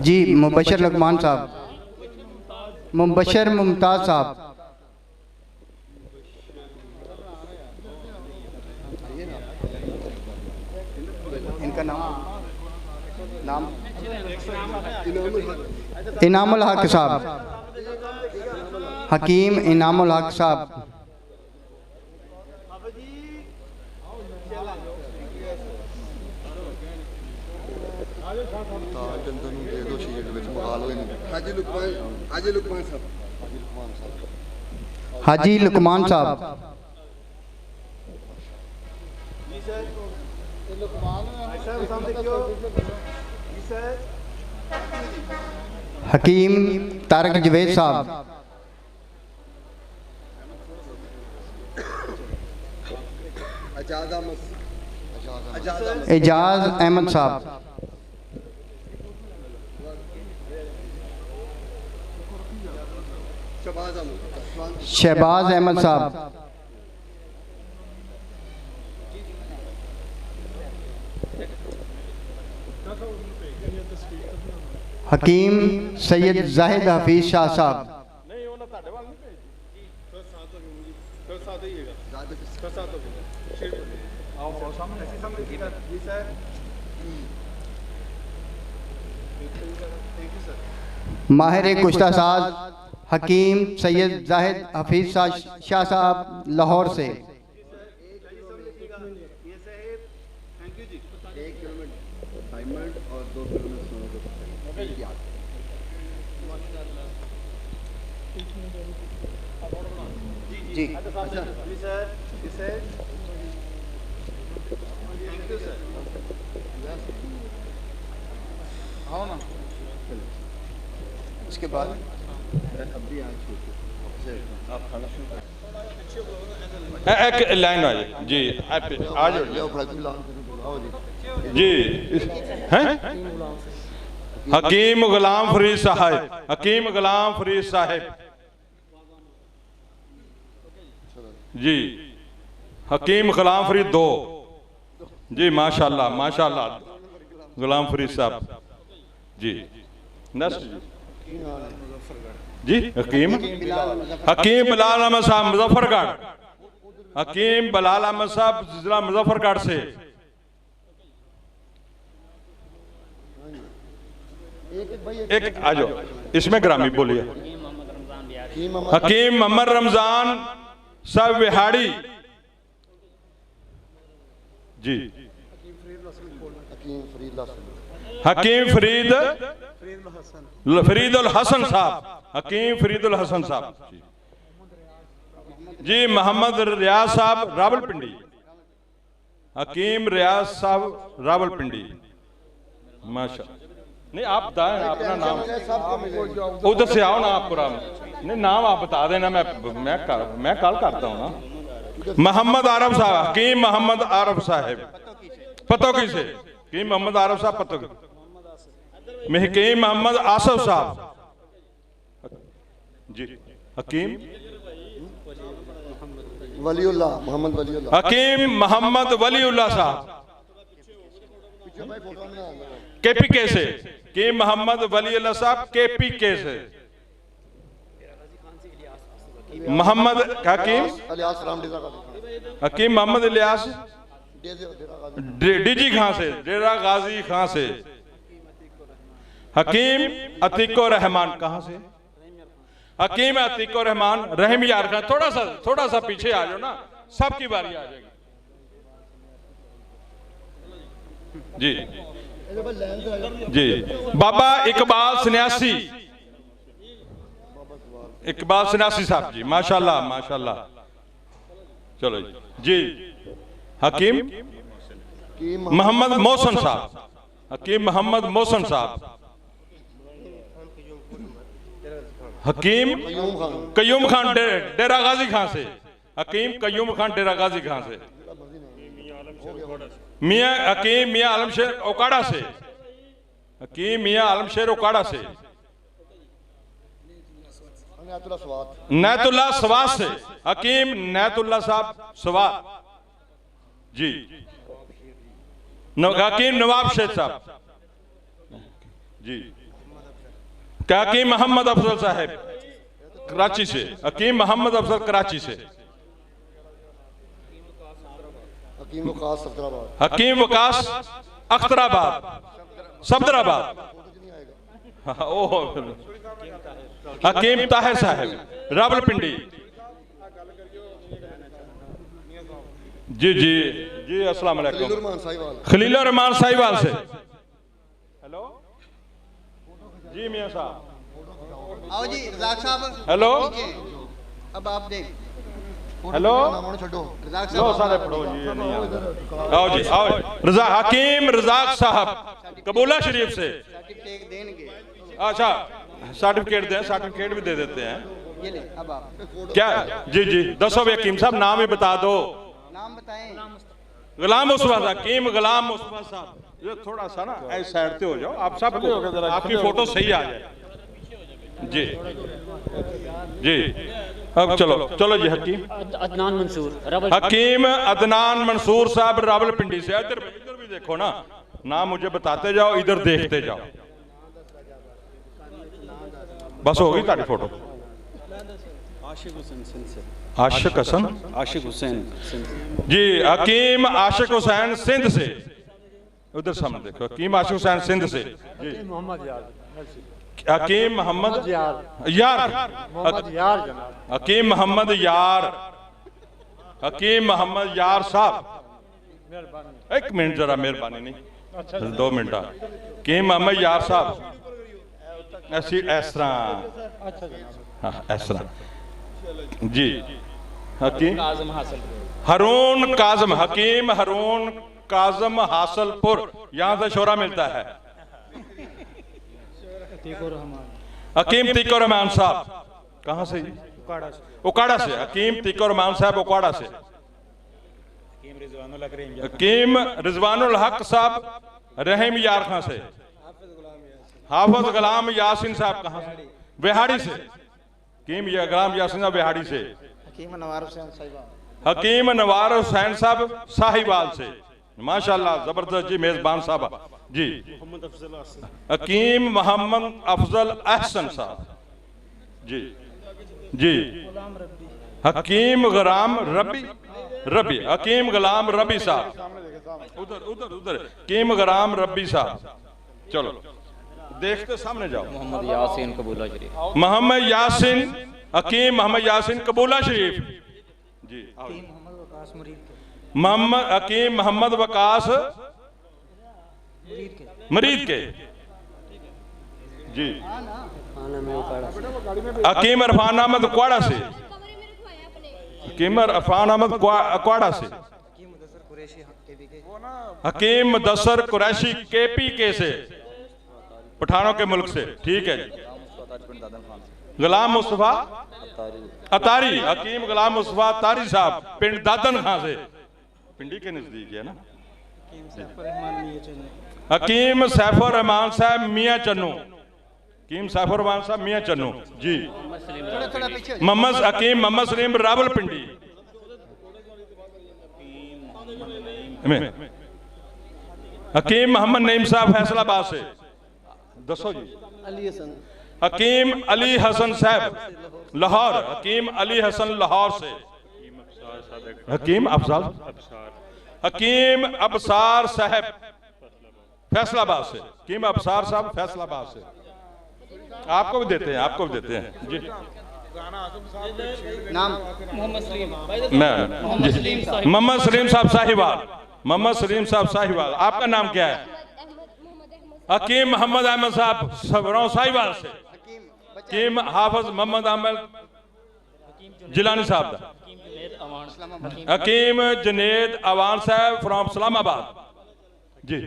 जी मुबशर लुकमान साहब, मुबशर मुमताज़ साहब, इनका नाम इनामुल हक साहब, हकीम इनामुल हक साहब, हाजी लुकमान साहब, हकीम तारक जवेद साहब, एजाज अहमद साहब, शहबाज अहमद साहब, हकीम सैयद जाहिद हफीज शाह साहब, माहिर कुश्ता साज हकीम सैयद जाहिद हफीज शाह साहब लाहौर से, जी इसके बाद एक लाइन आ जाए जी, आ जाओ जी हैं। हकीम गुलाम फरीद साहब, हकीम गुलाम फरीद साहब जी, हकीम गुलाम फरीद 2 जी, माशाल्लाह माशाल्लाह, गुलाम फरीद साहब जी। नेक्स्ट जी हकीम बिलाल अहमद साहब मुजफ्फरगढ़, हकीम बिलाल अहमद साहब जिला मुजफ्फरगढ़ से, एक आ जाओ इसमें ग्रामी बोलिए। हकीम मोहम्मद रमजान साहब विहाड़ी जी, हकीम फरीदुल हसन साहब, हकीम फरीदुल हसन साहब जी, मोहम्मद रियाज साहब रावलपिंडी, हकीम रियाज साहब रावलपिंडी माशा। नहीं आप बताएं अपना नाम, उधर से आओ ना आप पूरा, नहीं नाम आप बता देना, मैं कॉल करता हूँ ना। मोहम्मद आरफ साहब, हकीम मोहम्मद आरफ साहब पतोकी से, हकीम मोहम्मद आरफ साहब पतोकी, हकीम मोहम्मद आसफ साहब जी, हकीम वलीउल्लाह मोहम्मद वलीउल्लाह, हकीम मोहम्मद वलीउल्लाह साहब केपीके से, हकीम मोहम्मद वलीउल्लाह साहब केपीके से, मोहम्मद हकीम मोहम्मद इलियास डीजी खां से, डेरा गाजी खां से, हकीम अतीको रहमान कहां से, हकीम अतीको रहमान रहम यार खान, थोड़ा सा पीछे आ जाओ ना, सबकी बारी आ जाएगी जी जी। बाबा इकबाल सन्यासी, इकबाल सन्यासी साहब जी माशाल्लाह माशाल्लाह, चलो जी। हकीम मोहम्मद मोहसन साहब, हकीम मोहम्मद मोहसन साहब, हकीम कयूम खान डेरा गाजी खां से, हकीम कयूम खान डेरा गाजी खां से, मियाँ हकीम मियाँ आलमशेर ओकाड़ा से, हकीम मियाँ आलमशेर ओकाड़ा से, नैतुल्लाह सवात से, हकीम नैतुल्लाह साहब सवात, जी। हकीम नवाब शेख साहब जी। हकीम मोहम्मद अफजल साहब कराची से। हकीम मोहम्मद अफजल कराची से। हकीम वकास सफदराबाद। हकीम वकास अख्तराबाद सफदराबाद। हकीम ताहिर साहब रावलपिंडी। जी जी जी अस्सलाम वालेकुम। खलील रहमान साहिवाल से। हेलो जी मियां साहब। आओ जी रजाक साहब। हेलो अब आप देख। हेलो रजाक लो साहब सारे पढ़ो जी। आओ जी आओ। रजा हकीम रजाक साहब कबूला शरीफ से। सर्टिफिकेट देंगे। अच्छा सर्टिफिकेट दें, सर्टिफिकेट भी दे देते हैं। ये ले अब आप क्या जी जी दसो हकीम साहब नाम ही बता दो। नाम बताएं। गुलाम मुस्तफा साहब। हकीम गुलाम मुस्तफा साहब। ये थोड़ा सा ना ऐसे साइड पे हो जाओ आप सब को, आपकी फोटो सही आ जाए। जी जी अब चलो चलो जी। हकीम अदनान मंसूर हकीम अदनान मंसूर साहब रावलपिंडी से। इधर भी देखो ना, नाम मुझे बताते जाओ, इधर देखते जाओ। बस होगी तारी फोटो। आशिक हसन आशिक हुसैन जी। हकीम आशिक हुसैन सिंध से। उधर सामने देखो। हकीम आशिक हुसैन सिंध से जी। हकीम मोहम्मद यार। हकीम मोहम्मद यार। हकीम मोहम्मद यार साहब। एक मिनट जरा मेहरबानी नहीं 2 मिनट। हकीम मोहम्मद यार साहब ऐसी इस तरह। हाँ इस तरह जी। हकीम हरून काजम। हकीम हरून काजम हासलपुर। यहाँ से शोरा मिलता है। हकीम तीको रहमान साहब कहाँ से? उकाड़ा से। हकीम तीको रहमान साहब उकाड़ा से। हकीम रिजवानुल हक साहब रहीम यार खां से। हाफिज गुलाम यासिन साहब कहाँ से? बिहाड़ी से। हकीम गुलाम यासिन साहब बिहाड़ी से। हकीम नवार हुसैन साहब साहिवाल से। माशाल्लाह जबरदस्त जी मेजबान साहब जी। हकीम मोहम्मद अफजल अहसन साहब जी जी। हकीम गुलाम रबी रबी। हकीम गुलाम रबी साहब उधर उधर उधर। हकीम गुलाम रबी साहब। चलो देखते सामने जाओ। मोहम्मद यासीन कबूला शरीफ। मोहम्मद यासिन। हकीम मोहम्मद यासिन कबूला शरीफ जी। मोहम्मद हकीम मोहम्मद वकास मरीद के जी। हकीम इरफान अहमद क्वाड़ा से। हकीम इरफान अहमद क्वाड़ा से। हकीम मुदस्सर कुरैशी KPK से, पठानों के मुल्क से। ठीक है जी। गुलाम मुस्तफा अतारी। हकीम गुलाम मुस्तफा अतारी साहब पिंड दादन खां से। पिंडी के नजदीक है ना। हकीम सैफुर रहमान साहब मियां चन्नू। हकीम सैफुर रहमान साहब मियां चन्नू जी। थोड़ा पीछे मोहम्मद हकीम मोहम्मद सलीम रावलपिंडी। हकीम मोहम्मद नईम साहब फैसलाबाद से। दसो जी। हकीम अली हसन साहब लाहौर। हकीम अली हसन लाहौर से। हकीम अफजाल। हकीम अबसार साहब फैसलाबाद से। हकीम अबसार साहब फैसलाबाद से। आपको भी देते हैं, आपको भी देते हैं जी। नाम मोहम्मद सलीम मोहम्मद सलीम साहब साहिवाल। मोहम्मद सलीम साहब साहिवाल। आपका नाम क्या है? हकीम मोहम्मद अहमद साहब सबरों साहिवाल से। हकीम हाफिज मोहम्मद अहमद जिलानी साहब। हकीम जुनेद अवान साहब फ्रॉम इस्लामाबाद जी।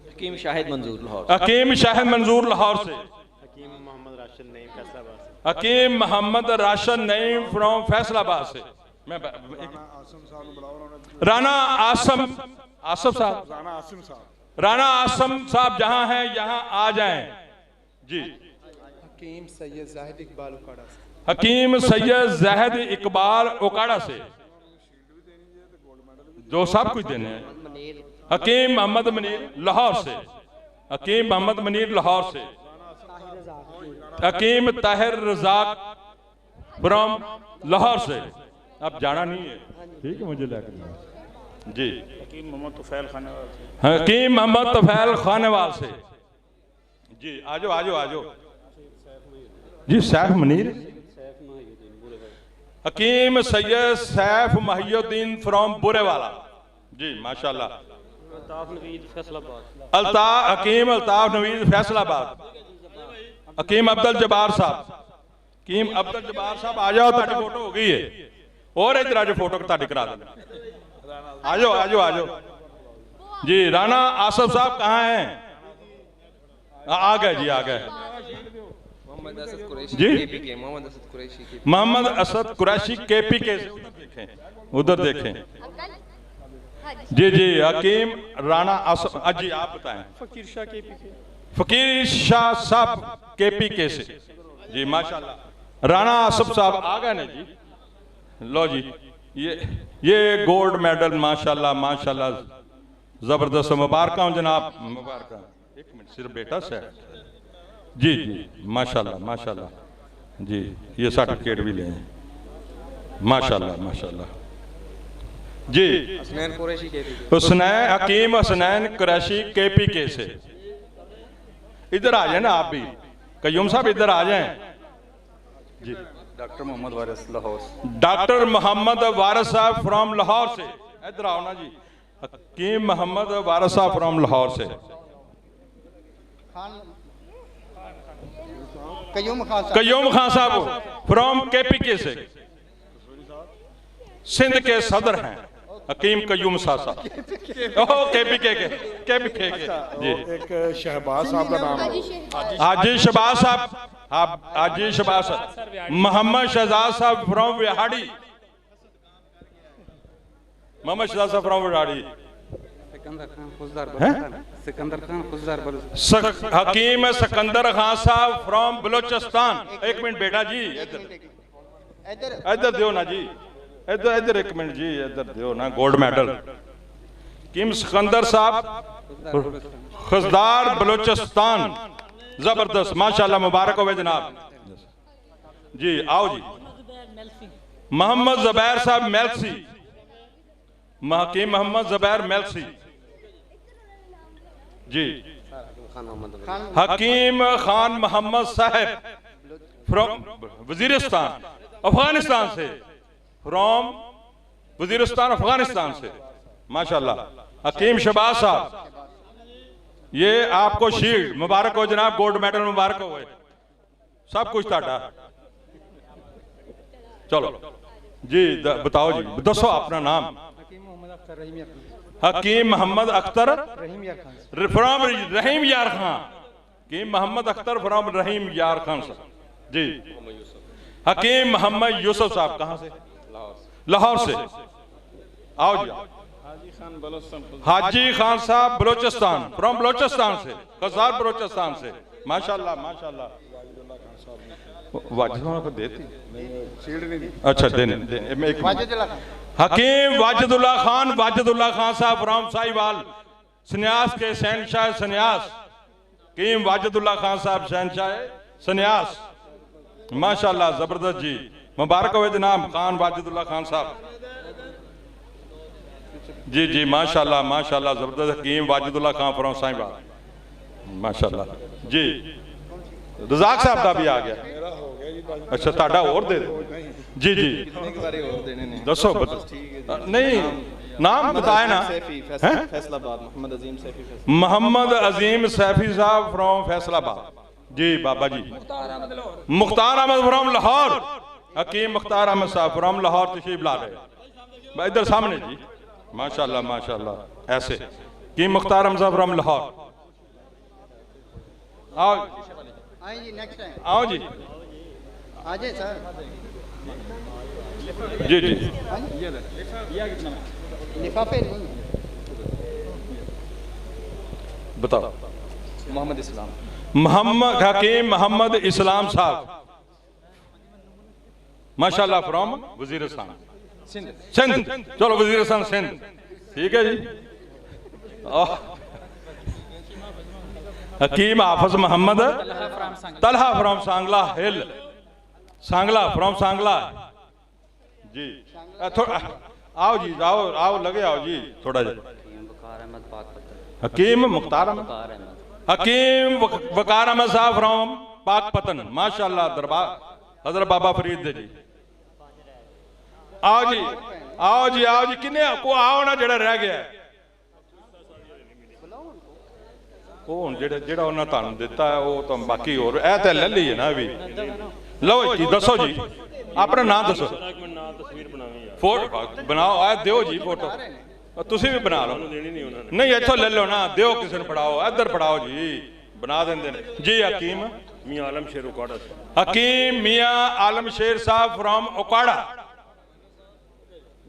हकीम शाहिद मंजूर लाहौर। हकीम शाहिद मंजूर लाहौर से। हकीम मोहम्मद राशिद नईम फैसलाबाद से। हकीम मोहम्मद राशिद नईम फ्रॉम फैसलाबाद से। मैं राना आसम आसफ साहब। राना आसम साहब जहां हैं यहाँ आ जाएं जी। हकीम सैयद जाहिद इकबाल उकाड़ा से। हकीम सैयद जाहिद इकबाल उकाड़ा से। जो सब कुछ देने हैं। हकीम मोहम्मद मनीर लाहौर से, हकीम मोहम्मद मनीर लाहौर से, हकीम ताहिर रजाक फ्रॉम लाहौर से। अब जाना नहीं है, ठीक है, मुझे लेकर जी। हकीम मोहम्मद तुफैल खानेवाल से, हकीम मोहम्मद तुफैल खानेवाल से जी। आजो आजो आजो जी। सैफ मनीर, हकीम सैयद सैफ महियुद्दीन फ्रॉम बुरेवाला जी, माशाल्लाह। अल्ताफ नवीद फैसलाबाद, हकीम अल्ताफ नवीद फैसलाबाद, हकीम अब्दुल जब्बार साहब, हकीम अब्दुल जब्बार साहब आ जाओ, ताड़ी फोटो हो गई है। और इधर आज फोटो ताड़ी करा देना। आजो आजो आजो जी। राना आसफ साहब कहाँ हैं? आ गए जी, आ गए जी। मोहम्मद असद कुरैशी KPK से, उधर देखें, उधर देखें जी जी। हकीम राणा आसफ, जी आप बताएं। फकीर शाह KPK, फकीर शाह साहब KPK से जी, माशाल्लाह। राणा आसफ साहब आ गए ना जी। लो जी, ये गोल्ड मेडल, माशाल्लाह माशाल्लाह, जबरदस्त। मुबारक हूं जनाब, मुबारक। एक मिनट सिर्फ बेटा से जी जी, माशाल्लाह माशाल्लाह जी। ये सर्टिफिकेट भी लें, माशाल्लाह माशाल्लाह जी। हसनैन कुरैशी के हुसनैन, हकीम हुसनैन कुरैशी KPK से। इधर आ जाए ना आप भी, कयूम साहब इधर आ जाएं जी। डॉक्टर मोहम्मद वारिस लाहौर, डॉक्टर मोहम्मद वारिस साहब फ्रॉम लाहौर से। इधर आओ ना जी। हकीम मोहम्मद वारिस साहब फ्रॉम लाहौर से। कयूम खान साहब, कयूम खान साहब फ्रॉम KPK से, सिंध के सदर हैं हकीम कयूम साहब। ओह KPK के जी। एक शहबाज साहब का नाम हाजी शहबाज साहब, हाजी शहबाज साहब। मोहम्मद शहजाद साहब फ्रॉम विहाड़ी, मोहम्मद शहजाद साहब फ्रॉम विहाड़ी। सिकंदर खान खुजदार बलूचिस्तान, हकीम सिकंदर खान साहब फ्रॉम बलूचिस्तान। एक मिनट बेटा जी, इधर दो ना जी, इधर इधर एक मिनट जी, इधर दो ना। गोल्ड मेडल हकीम सिकंदर साहब खुजदार बलूचिस्तान, जबरदस्त, माशाल्लाह, मुबारक हो जनाब जी। आओ जी। मोहम्मद ज़ुबैर साहब मेल्सी, हकीम मोहम्मद ज़ुबैर मेल्सी जी। हकीम खान मोहम्मद साहब फ्रॉम वजीरिस्तान अफगानिस्तान से, फ्रॉम वजीरिस्तान अफगानिस्तान से, माशाल्लाह। हकीम शहबाज साहब, ये आपको शील्ड मुबारक हो जनाब, गोल्ड मेडल मुबारक हो, सब कुछ ताटा। चलो जी, बताओ जी, दसो अपना नाम। हकीम मोहम्मद अख्तर फ्रॉम रहीम यार खान, हकीम मोहम्मद अख्तर फ्रॉम रहीम यार खान साहब जी। हकीम मोहम्मद यूसुफ साहब कहाँ से? लाहौर से। आओ जी। हाजी खान साहब बलोचिस्तान, फ्रॉम बलोचिस्तान से, कसार बलोचिस्तान से, माशाल्लाह माशाल्लाह। वाजिदुल्लाह को देती, अच्छा देने। हकीम वाजिदुल्लाह खान साहब फ्रॉम साहिवाल, सन्यास के शहनशाह सन्यास, हकीम वाजिदुल्लाह खान साहब शहनशाह सन्यास, माशाल्लाह, जबरदस्त जी, मुबारक हो जनाब। खान वाजिदुल्लाह खान साहब जी जी, माशाल्लाह माशाल्लाह, जबरदस्त। हकीम वाजिदुल्लाह खान फ्रॉम साहिवाल, माशाल्लाह जी। रजाक साहब का भी आ गया, अच्छा ताड़ा और दे दो जी जी। दसो नहीं, नाम बताए ना। फैसलाबाद, मोहम्मद अजीम सैफी साहब फ्रॉम फैसलाबाद जी, बाबा जी। मुख्तार अहमद फ्रॉम लाहौर, हकीम मुख्तार अहमद साहब फ्रॉम लाहौर तशरीफ ला रहे, इधर सामने जी, माशाल्लाह माशाल्लाह। ऐसे हकीम मुख्तार अहमद साहब फ्रॉम लाहौर। आओ जी, नेक्स्ट टाइम आओ जी, आ जाए सर जी जी। लिफाफे नहीं, बताओ। मोहम्मद इस्लाम, मोहम्मद हकीम मोहम्मद इस्लाम साहब, माशाल्लाह, फ्रॉम वजीरिस्तान सिंध। चलो वजीरिस्तान सिंध, ठीक है जी। हकीम हाफिज मोहम्मद तलहा फ्रॉम सांगला हिल, सांगला फ्रॉम सांगला जी। आओ जी, आओ आओ, लगे आओ जी थोड़ा जी। हकीम मुख्तार अहमद, हकीम वकार अहमद साहब फ्रॉम पाकपतन, माशाल्लाह। दरबार हजरत बाबा फरीद दे जी। आओ जी, आओ जी, आओ जी, किन्ने को आओ ना जेड़ा रह गया ਉਹ ਹੁਣ ਜਿਹੜਾ ਉਹਨਾਂ ਤੁਹਾਨੂੰ ਦਿੱਤਾ ਹੈ ਉਹ ਤਾਂ ਬਾਕੀ ਹੋਰ ਇਹ ਤਾਂ ਲੈ ਲਈ ਹੈ ਨਾ ਵੀ। ਲਓ ਜੀ ਦੱਸੋ ਜੀ ਆਪਣਾ ਨਾਮ ਦੱਸੋ। ਫੋਟੋ ਬਣਾਓ, ਆ ਦਿਓ ਜੀ ਫੋਟੋ, ਤੁਸੀਂ ਵੀ ਬਣਾ ਲਓ। ਨਹੀਂ ਇੱਥੋਂ ਲੈ ਲਓ ਨਾ, ਦਿਓ ਕਿਸੇ ਨੂੰ ਫੜਾਓ, ਇੱਧਰ ਫੜਾਓ ਜੀ, ਬਣਾ ਦਿੰਦੇ ਨੇ ਜੀ। ਹकीम मियां आलम शेर उकाड़ा से। हकीम मियां आलम शेर साहब फ्रॉम ओकाड़ा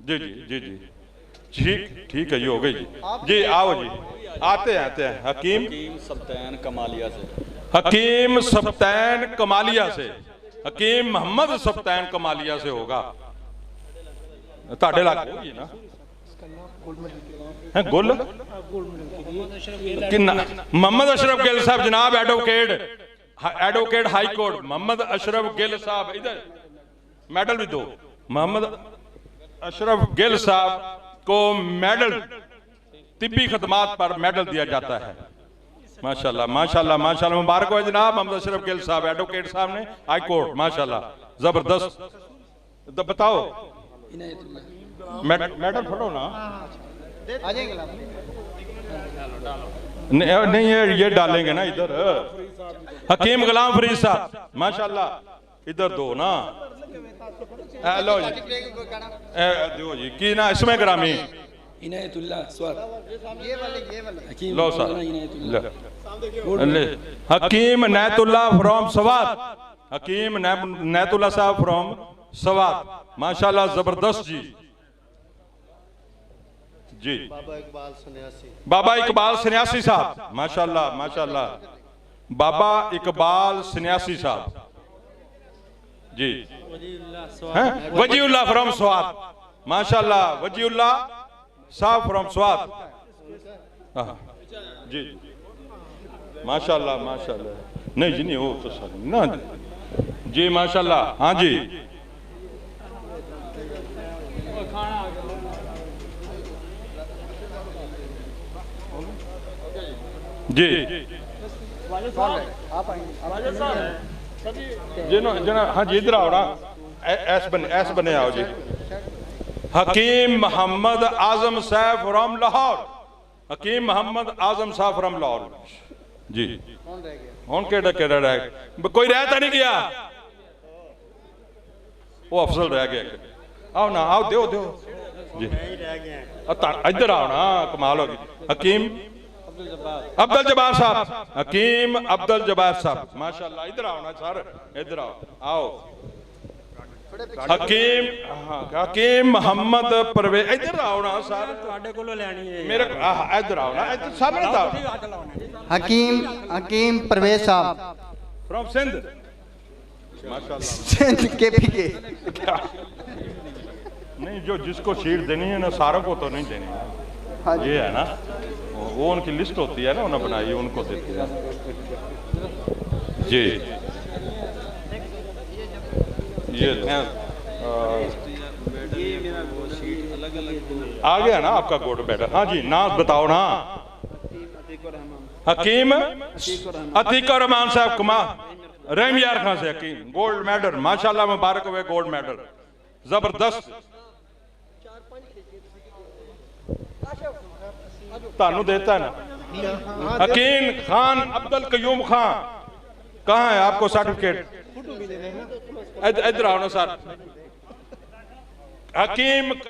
जी जी जी जी। ठीक ठीक है जी, हो गई जी। जी आओ जी, आते हैं आते हैं। हकीम सब्तैन कमालिया से, हकीम सब्तैन कमालिया से, हकीम मोहम्मद सब्तैन कमालिया से होगा। ताड़े लाग होगी ना है गुल कि मोहम्मद अशरफ गिल साहब जनाब, advocate, advocate high court Mohammad Ashraf Gill साहब, इधर मेडल भी दो। मोहम्मद अशरफ गिल साहब को मेडल, तिब्बी खदमात पर मेडल दिया जाता है। माशाल्लाह माशाल्लाह माशाल्लाह, मुबारक हो जनाब मोहम्मद अशरफ गिल साहब, एडवोकेट साहब ने हाई कोर्ट, माशाल्लाह जबरदस्त। तो बताओ मेडल फड़ो ना, नहीं ये डालेंगे ना इधर। हकीम गुलाम फरीद साहब माशाल्लाह, इधर दो ना। लो जी, दो जी की ना इसमें ग्रामी इनायतुल्लाह स्वाद, लो सर। हकीम नैतुल्लाह फ्रॉम सवात, हकीम नैतुल्लाह साहब फ्रॉम सवात, माशाल्लाह जबरदस्त जी जी। बाबा इकबाल सन्यासी, बाबा इकबाल सन्यासी साहब माशाल्लाह माशाल्लाह, बाबा इकबाल सन्यासी साहब जी। वजीउल्लाह फ्रॉम स्वात, माशाल्लाह वजीउल्लाह साहब फ्रॉम स्वात जी, माशाल्लाह माशाल्लाह। नहीं जी नहीं, वो तो सर ना जी, माशाल्लाह। हाँ जी जी जिनो जना। हाँ जी इधर आओ ना, ऐस बने आओ जी। हकीम मोहम्मद आजम साहब फ्रॉम लाहौर, हकीम मोहम्मद आजम साहब फ्रॉम लाहौर जी। कौन केड़ा केड़ा रह गया? कोई रह तो नहीं गया, वो अफसल रह गया। आओ ना, आओ दो दो जी, इधर आओ ना, कमाल होगी। हकीम अब्दुल जब्बार साहब, हकीम अब्दुल जब्बार साहब माशाल्लाह, इधर आओ ना सर, इधर आओ आओ। हकीम हकीम मोहम्मद परवेज, इधर आओ ना सर, मेरे इधर आओ ना, इधर सामने आओ। हकीम परवेज साहब फ्रॉम सिंध, माशाल्लाह सिंध के नहीं, जो जिसको सीट देनी है ना सारों को तो नहीं देनी, ये है ना, वो उनकी लिस्ट होती है ना, उन्होंने बनाई, उनको देती है जी। ये आ गया ना आपका गोल्ड मेडल। हाँ जी नाम बताओ ना। हकीम अतीक रहमान साहब कुमार रहम यार खान से, हकीम गोल्ड मेडल, माशाल्लाह मुबारक हुए, गोल्ड मेडल जबरदस्त। तानू देता है ना। हकीम खान अब्दुल कयूम खान, कहाँ है आपको सर्टिफिकेट? इधर आओ ना सर। हकीम